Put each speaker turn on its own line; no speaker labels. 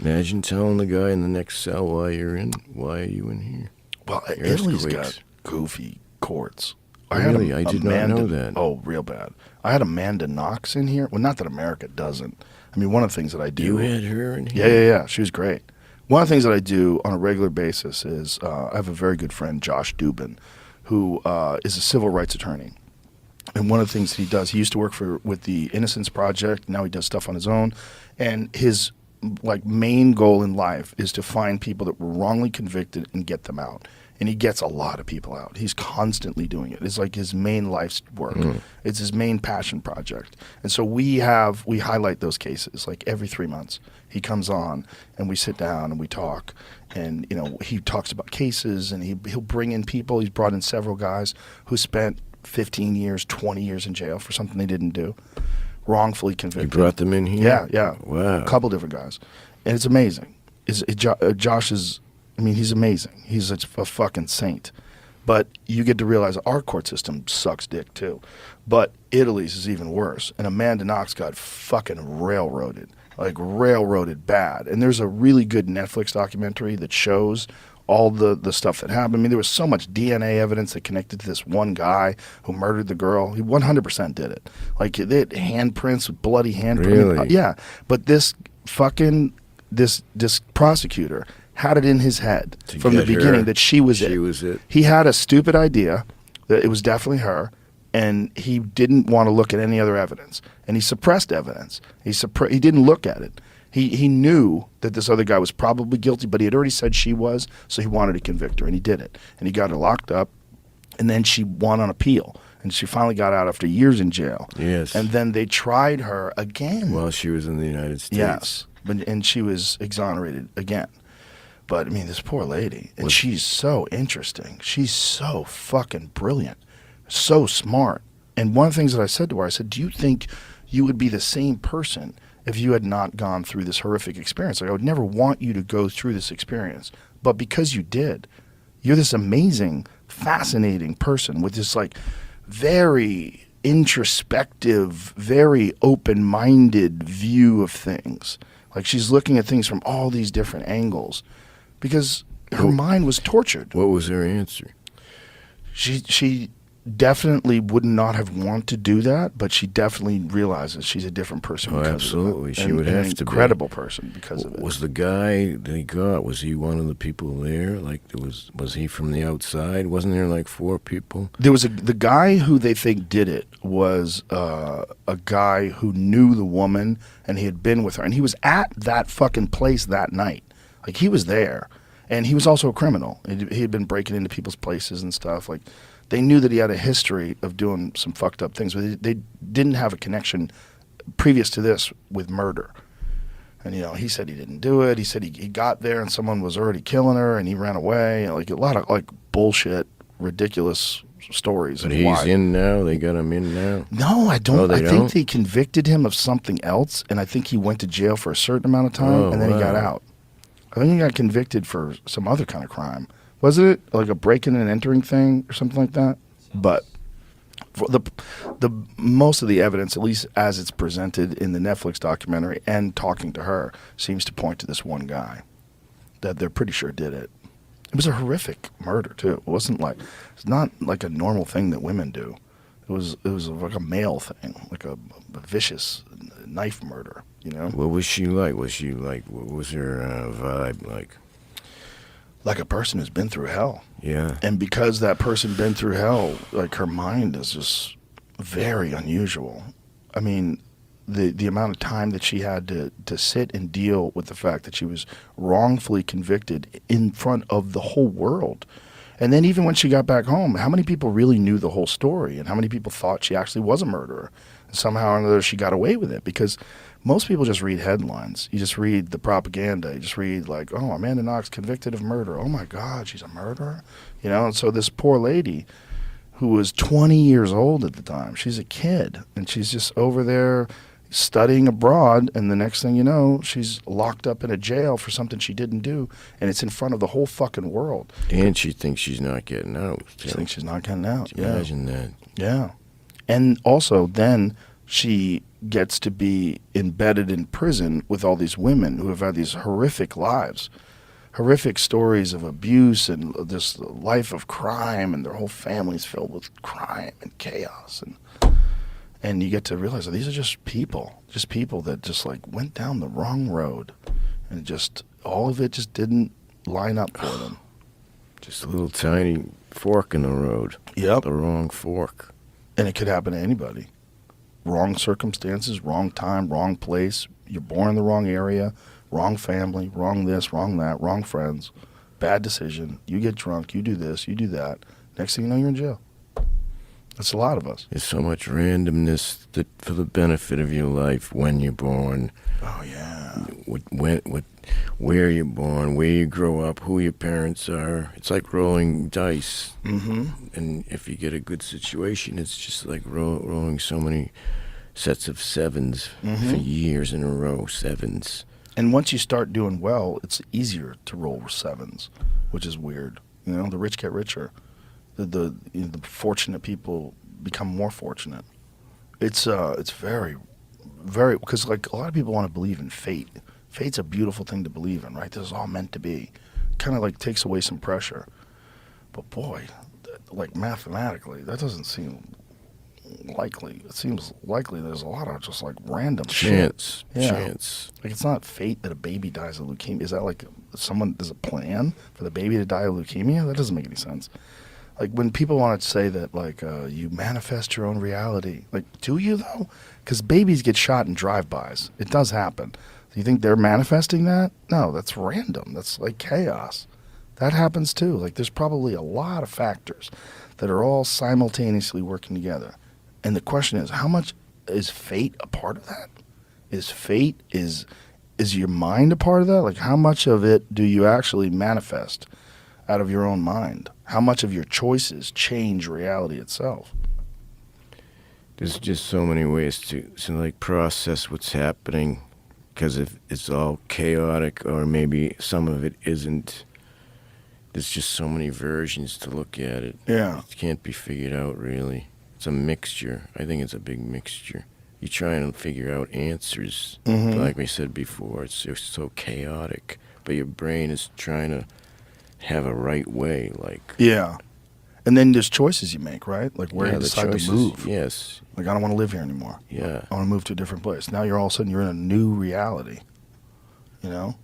Imagine telling the guy in the next cell why are you in here?
Well, Italy's got goofy courts.
Really? I did not know that.
Oh, real bad. I had Amanda Knox in here. Well, not that America doesn't. I mean, one of the things that I do...
You had her in here?
Yeah. She was great. One of the things that I do on a regular basis is I have a very good friend, Josh Dubin, who is a civil rights attorney. And one of the things that he does, he used to work with the Innocence Project. Now he does stuff on his own. And his main goal in life is to find people that were wrongly convicted and get them out. And he gets a lot of people out. He's constantly doing it. It's like his main life's work. It's his main passion project. And so we highlight those cases like every 3 months. He comes on and we sit down and we talk. And he talks about cases and he'll bring in people. He's brought in several guys who spent 15 years, 20 years in jail for something they didn't do, wrongfully convicted.
You brought them in here?
Yeah.
Wow.
A couple different guys. And it's amazing. Josh is... he's amazing. He's a fucking saint. But you get to realize our court system sucks dick too. But Italy's is even worse. And Amanda Knox got fucking railroaded. Railroaded bad. And there's a really good Netflix documentary that shows all the stuff that happened. There was so much DNA evidence that connected to this one guy who murdered the girl. He 100% did it. They had handprints, bloody handprints.
Really?
Yeah. But this fucking, this prosecutor had it in his head from the beginning that she was it. He had a stupid idea that it was definitely her, and he didn't want to look at any other evidence, and he suppressed evidence. He didn't look at it. He knew that this other guy was probably guilty, but he had already said she was, so he wanted to convict her, and he did it. And he got her locked up, and then she won on appeal, and she finally got out after years in jail.
Yes.
And then they tried her again.
While she was in the United States.
Yes, and she was exonerated again. But, this poor lady, and she's so interesting. She's so fucking brilliant, so smart. And one of the things that I said to her, I said, do you think you would be the same person if you had not gone through this horrific experience? I would never want you to go through this experience. But because you did, you're this amazing, fascinating person with this, very introspective, very open-minded view of things. She's looking at things from all these different angles. Because her mind was tortured.
What was her answer?
She definitely would not have wanted to do that, but she definitely realizes she's a different person.
Oh, absolutely. She would have to be.
An incredible person because of it.
Was the guy they got, was he one of the people there? Was he from the outside? Wasn't there 4 people?
There was the guy who they think did it was a guy who knew the woman and he had been with her. And he was at that fucking place that night. He was there, and he was also a criminal. He had been breaking into people's places and stuff. They knew that he had a history of doing some fucked up things, but they didn't have a connection previous to this with murder. And, he said he didn't do it. He said he got there and someone was already killing her and he ran away. A lot of, bullshit, ridiculous stories.
But he's in now? They got him in now?
No, I don't.
Oh,
I think they convicted him of something else, and I think he went to jail for a certain amount of time, and then he got out. I think he got convicted for some other kind of crime. Wasn't it a break-in and entering thing or something like that? But for the most of the evidence, at least as it's presented in the Netflix documentary and talking to her, seems to point to this one guy that they're pretty sure did it. It was a horrific murder too. It's not like a normal thing that women do. It was like a male thing, like a vicious knife murder.
What was she like? What was her vibe like?
Like a person who's been through hell.
Yeah.
And because that person been through hell, her mind is just very unusual. The amount of time that she had to sit and deal with the fact that she was wrongfully convicted in front of the whole world. And then even when she got back home, how many people really knew the whole story? And how many people thought she actually was a murderer? And somehow or another she got away with it, because most people just read headlines. You just read the propaganda. You just read oh, Amanda Knox convicted of murder. Oh my God, she's a murderer. And so this poor lady who was 20 years old at the time, she's a kid, and she's just over there studying abroad, and the next thing you know, she's locked up in a jail for something she didn't do, and it's in front of the whole fucking world.
And she thinks she's not getting out.
She thinks she's not getting out.
Imagine that.
Yeah. And also then she gets to be embedded in prison with all these women who have had these horrific lives, horrific stories of abuse and this life of crime, and their whole family's filled with crime and chaos, and you get to realize that these are just people that just like went down the wrong road, and just all of it just didn't line up for them.
Just a little tiny fork in the road.
Yep.
The wrong fork.
And it could happen to anybody. Wrong circumstances, wrong time, wrong place. You're born in the wrong area, wrong family, wrong this, wrong that, wrong friends. Bad decision. You get drunk, you do this, you do that. Next thing you know, you're in jail. That's a lot of us.
There's so much randomness that for the benefit of your life, when you're born.
Oh, yeah.
Where you're born, where you grow up, who your parents are. It's like rolling dice.
Mm-hmm.
And if you get a good situation, it's just like rolling so many sets of sevens for years in a row, sevens.
And once you start doing well, it's easier to roll sevens, which is weird. You know, the rich get richer. The fortunate people become more fortunate. It's very, very, because like a lot of people want to believe in fate. Fate's a beautiful thing to believe in, right? This is all meant to be. Kind of like takes away some pressure. But boy, like mathematically, that doesn't seem likely. It seems likely there's a lot of just like random
chance.
shit. Yeah.
Chance.
Like it's not fate that a baby dies of leukemia. Is that like there's a plan for the baby to die of leukemia? That doesn't make any sense. Like when people want to say that like you manifest your own reality, like do you though? Because babies get shot in drive-bys. It does happen. Do you think they're manifesting that? No, that's random. That's like chaos. That happens too. Like there's probably a lot of factors that are all simultaneously working together. And the question is, how much is fate a part of that? Is your mind a part of that? Like how much of it do you actually manifest out of your own mind? How much of your choices change reality itself?
There's just so many ways to like process what's happening, because if it's all chaotic or maybe some of it isn't, there's just so many versions to look at it.
Yeah.
It can't be figured out really. It's a mixture. I think it's a big mixture. You're trying to figure out answers.
Mm-hmm.
Like we said before, it's just so chaotic. But your brain is trying to have a right way, like.
Yeah. And then there's choices you make, right? Like where
Yeah,
you
the
decide
choices,
to move.
Yes.
Like I don't want to live here anymore.
Yeah.
I want to move to a different place. Now you're all of a sudden you're in a new reality. You know?